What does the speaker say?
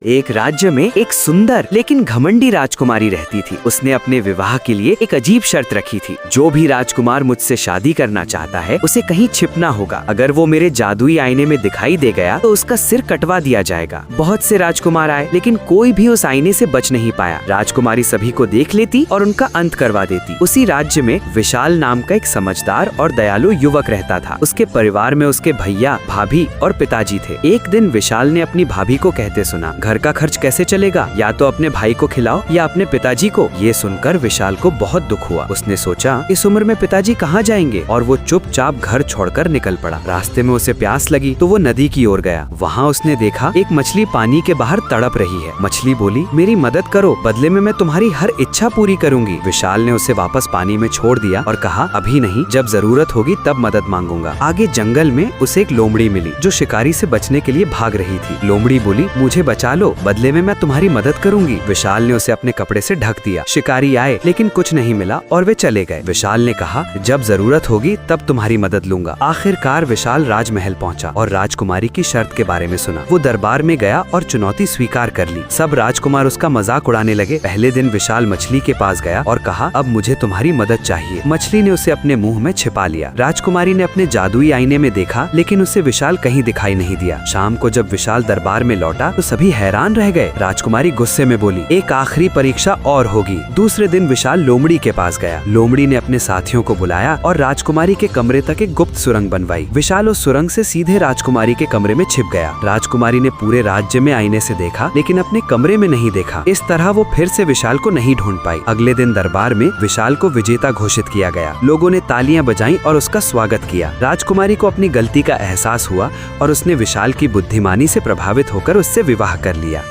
एक राज्य में एक सुंदर लेकिन घमंडी राजकुमारी रहती थी। उसने अपने विवाह के लिए एक अजीब शर्त रखी थी। जो भी राजकुमार मुझसे शादी करना चाहता है उसे कहीं छिपना होगा। अगर वो मेरे जादुई आईने में दिखाई दे गया तो उसका सिर कटवा दिया जाएगा। बहुत से राजकुमार आए लेकिन कोई भी उस आईने से बच नहीं पाया। राजकुमारी सभी को देख लेती और उनका अंत करवा देती। उसी राज्य में विशाल नाम का एक समझदार और दयालु युवक रहता था। उसके परिवार में उसके भैया, भाभी और पिताजी थे। एक दिन विशाल ने अपनी भाभी को कहते सुना, घर का खर्च कैसे चलेगा? या तो अपने भाई को खिलाओ या अपने पिताजी को। ये सुनकर विशाल को बहुत दुख हुआ। उसने सोचा इस उम्र में पिताजी कहाँ जाएंगे, और वो चुपचाप घर छोड़कर निकल पड़ा। रास्ते में उसे प्यास लगी तो वो नदी की ओर गया। वहाँ उसने देखा एक मछली पानी के बाहर तड़प रही है। मछली बोली, मेरी मदद करो, बदले में मैं तुम्हारी हर इच्छा पूरी करूंगी। विशाल ने उसे वापस पानी में छोड़ दिया और कहा, अभी नहीं, जब जरूरत होगी तब मदद मांगूंगा। आगे जंगल में उसे एक लोमड़ी मिली जो शिकारी से बचने के लिए भाग रही थी। लोमड़ी बोली, मुझे बचा लो, बदले में मैं तुम्हारी मदद करूंगी। विशाल ने उसे अपने कपड़े से ढक दिया। शिकारी आए लेकिन कुछ नहीं मिला और वे चले गए। विशाल ने कहा, जब जरूरत होगी तब तुम्हारी मदद लूंगा। आखिरकार विशाल राजमहल पहुंचा और राजकुमारी की शर्त के बारे में सुना। वो दरबार में गया और चुनौती स्वीकार कर ली। सब राजकुमार उसका मजाक उड़ाने लगे। पहले दिन विशाल मछली के पास गया और कहा, अब मुझे तुम्हारी मदद चाहिए। मछली ने उसे अपने मुंह में छिपा लिया। राजकुमारी ने अपने जादुई आईने में देखा लेकिन उसे विशाल कहीं दिखाई नहीं दिया। शाम को जब विशाल दरबार में लौटा तो सभी हैरान रह गए। राजकुमारी गुस्से में बोली, एक आखिरी परीक्षा और होगी। दूसरे दिन विशाल लोमड़ी के पास गया। लोमड़ी ने अपने साथियों को बुलाया और राजकुमारी के कमरे तक एक गुप्त सुरंग बनवाई। विशाल उस सुरंग से सीधे राजकुमारी के कमरे में छिप गया। राजकुमारी ने पूरे राज्य में आईने से देखा लेकिन अपने कमरे में नहीं देखा। इस तरह वो फिर से विशाल को नहीं ढूंढ पाई। अगले दिन दरबार में विशाल को विजेता घोषित किया गया। लोगों ने तालियां बजाईं और उसका स्वागत किया। राजकुमारी को अपनी गलती का एहसास हुआ और उसने विशाल की बुद्धिमानी से प्रभावित होकर उससे विवाह कर लिया।